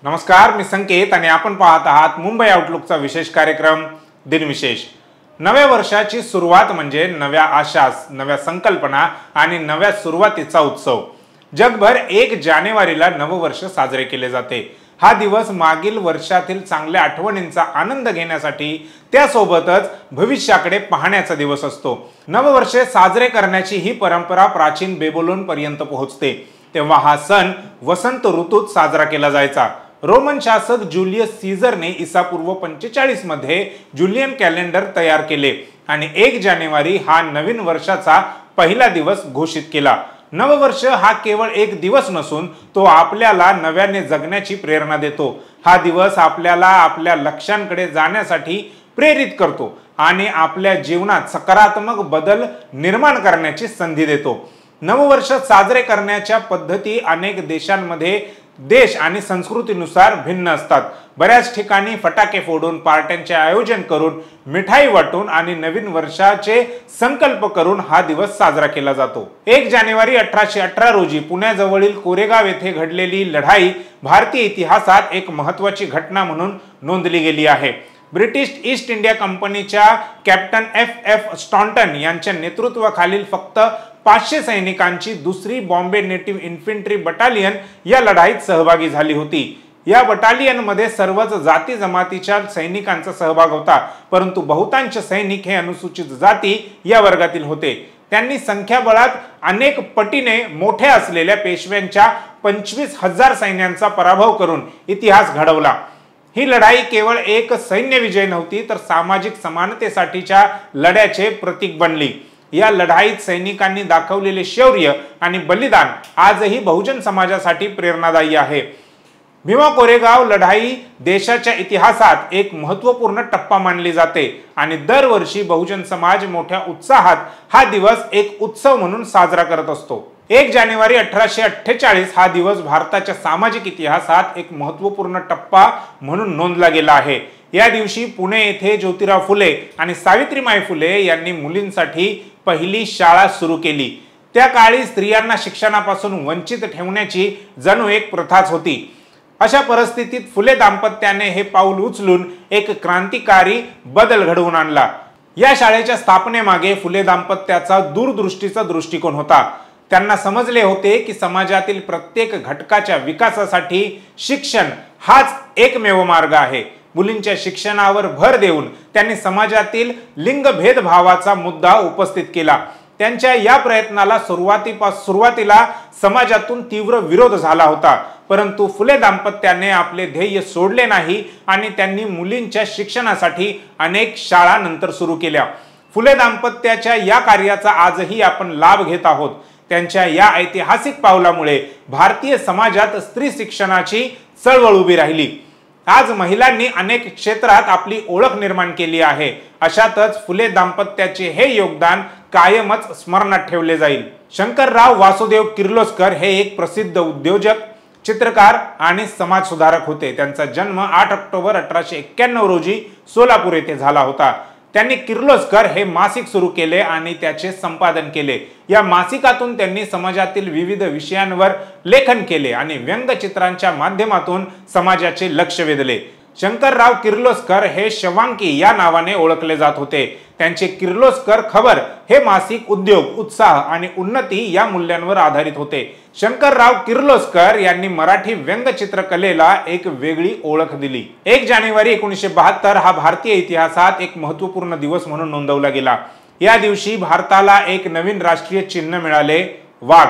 नमस्कार, मी संकेत आणि आपण पाहत आहात मुंबई आउटलुकचा विशेष कार्यक्रम दिनविशेष। नव्या वर्षाची सुरुवात म्हणजे नव्या आशास, नव्या संकल्पना आणि नव्या सुरुवातीचा उत्सव। जगभर 1 जानेवारीला नववर्ष साजरे केले जाते। हा दिवस मागील वर्षातील चांगल्या आठवणींचा आनंद घेण्यासाठी त्यासोबतच भविष्याकडे पाहण्याचा दिवस असतो। नववर्ष साजरे करण्याची ही परंपरा प्राचीन बेबीलोन पर्यंत पोहोचते। तेव्हा हा सण वसंत ऋतूत साजरा केला जायचा। रोमन शासक जुलियस सीझरने ईसापूर्व 45 मध्ये जुलियन कॅलेंडर तयार केले आणि 1 जानेवारी हा नवीन वर्षाचा पहिला दिवस घोषित केला। नववर्ष हा केवळ एक दिवस नसून तो आपल्याला नव्याने जगण्याची प्रेरणा देतो। हा दिवस आपल्याला आपल्या लक्ष्यांकडे जाण्यासाठी प्रेरित करतो आणि आपल्या जीवनात सकारात्मक बदल निर्माण करण्याची संधी देतो। नववर्ष साजरे करण्याच्या पद्धती अनेक देशांमध्ये देश आणि संस्कृतीनुसार भिन्न असतात। बऱ्याच ठिकाणी फटाके फोडून, पार्ट्यांचे आयोजन करून, मिठाई वाटून आणि नवीन वर्षाचे संकल्प करून हा दिवस साजरा केला जातो। 1 जानेवारी 1818 रोजी पुण्याजवळील कोरेगाव येथे घडलेली लढाई भारतीय इतिहासात एक महत्त्वाची घटना म्हणून नोंदली गेली आहे। ब्रिटिश ईस्ट इंडिया कंपनीच्या कॅप्टन F.F. स्टॉन्टन यांच्या नेतृत्वाखालील फक्त 500 सैनिकांची 2री बॉम्बे नेटिव्ह इन्फंट्री बटालियन या लढाईत सहभागी झाली होती। या बटालियनमध्ये सर्वच जाती जमातीच्या सैनिकांचा सहभाग होता, परंतु बहुतांश सैनिक हे अनुसूचित जाती या वर्गातील होते। त्यांनी संख्याबळात अनेक पटीने मोठ्या असलेल्या पेशव्यांच्या 25,000 सैन्यांचा पराभव करून इतिहास घडवला। ही लढाई केवळ एक सैन्य विजय नव्हती, तर सामाजिक समानतेसाठीच्या लढ्याचे प्रतीक बनली। या लढाईत सैनिकांनी दाखवलेले शौर्य आणि बलिदान आजही बहुजन समाजासाठी प्रेरणादायी आहे। भीमा कोरेगाव लढाई देशाच्या इतिहासात एक महत्त्वपूर्ण टप्पा मानली जाते आणि दरवर्षी बहुजन समाज मोठ्या उत्साहात हा दिवस एक उत्सव म्हणून साजरा करत असतो। 1 जानेवारी 1848 हा दिवस भारताच्या सामाजिक इतिहासात एक महत्त्वपूर्ण टप्पा म्हणून नोंदला गेला आहे। या दिवशी पुणे येथे ज्योतिराव फुले आणि सावित्रीबाई फुले यांनी मुलींसाठी पहिली शाळा सुरू केली। त्या काळी स्त्रियांना शिक्षणापासून वंचित ठेवण्याची जणू एक प्रथाच होती। अशा परिस्थितीत फुले दाम्पत्याने हे पाऊल उचलून एक क्रांतिकारी बदल घडवून आणला। या शाळेच्या स्थापनेमागे फुले दाम्पत्याचा दूरदृष्टीचा दृष्टिकोन होता। त्यांना समजले होते की समाजातील प्रत्येक घटकाच्या विकासासाठी शिक्षण हाच एकमेव मार्ग आहे। मुलींच्या शिक्षणावर भर देऊन त्यांनी समाजातील लिंग भेदभावाचा मुद्दा उपस्थित केला। त्यांच्या या प्रयत्नाला सुरुवातीला समाजातून तीव्र विरोध झाला होता, परंतु फुले दाम्पत्याने आपले ध्येय सोडले नाही आणि त्यांनी मुलींच्या शिक्षणासाठी अनेक शाळा नंतर सुरू केल्या। फुले दाम्पत्याच्या या कार्याचा आजही आपण लाभ घेत आहोत। त्यांच्या या ऐतिहासिक पावलामुळे भारतीय समाजात स्त्री शिक्षणाची चळवळ उभी राहिली। आज महिलांनी अनेक क्षेत्रात आपली ओळख निर्माण केली आहे। अशातच फुले दाम्पत्याचे हे योगदान कायमच स्मरणात ठेवले जाईल। शंकरराव वासुदेव किर्लोस्कर हे एक प्रसिद्ध उद्योजक, चित्रकार आणि समाजसुधारक होते। त्यांचा जन्म 8 ऑक्टोबर 1891 रोजी सोलापूर येथे झाला होता। त्यांनी किर्लोस्कर हे मासिक सुरू केले आणि त्याचे संपादन केले। या मासिकातून त्यांनी समाजातील विविध विषयांवर लेखन केले आणि व्यंगचित्रांच्या माध्यमातून समाजाचे लक्ष वेधले। शंकरराव किर्लोस्कर हे शवांकी या नावाने ओळखले जात होते। त्यांचे किर्लोस्कर खबर हे मासिक उद्योग, उत्साह आणि उन्नती या मूल्यांवर आधारित होते। शंकरराव किर्लोस्कर यांनी मराठी व्यंगचित्रकलेला एक वेगळी ओळख दिली। 1 जानेवारी 1972 हा भारतीय इतिहासात एक महत्त्वपूर्ण दिवस म्हणून नोंदवला गेला। या दिवशी भारताला एक नवीन राष्ट्रीय चिन्ह मिळाले, वाघ।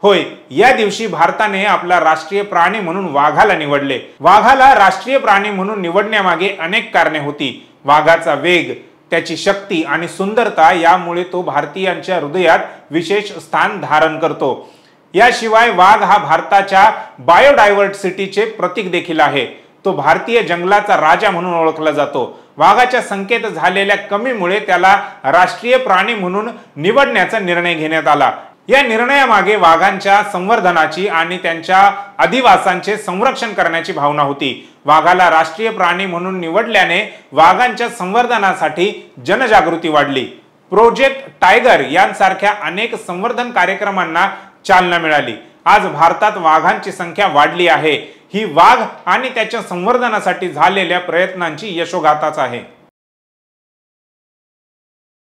होय, या दिवशी भारताने आपला राष्ट्रीय प्राणी म्हणून वाघाला निवडले। वाघाला राष्ट्रीय प्राणी म्हणून निवडण्यामागे अनेक कारणे होती। वाघाचा वेग, त्याची शक्ती आणि सुंदरता यामुळे तो भारतीयांच्या हृदयात विशेष स्थान धारण करतो। याशिवाय वाघ हा भारताच्या बायोडायव्हर्सिटीचे प्रतीक देखील आहे। तो भारतीय जंगलाचा राजा म्हणून ओळखला जातो। वाघाच्या संख्येत झालेल्या कमीमुळे त्याला राष्ट्रीय प्राणी म्हणून निवडण्याचा निर्णय घेण्यात आला। या निर्णयामागे वाघांच्या संवर्धनाची आणि त्यांच्या अधिवासांचे संरक्षण करण्याची भावना होती। वाघाला राष्ट्रीय प्राणी म्हणून निवडल्याने वाघांच्या संवर्धनासाठी जनजागृती वाढली। प्रोजेक्ट टायगर यांसारख्या अनेक संवर्धन कार्यक्रमांना चालना मिळाली। आज भारतात वाघांची संख्या वाढली आहे। ही वाघ आणि त्याच्या संवर्धनासाठी झालेल्या प्रयत्नांची यशोगाथाच आहे.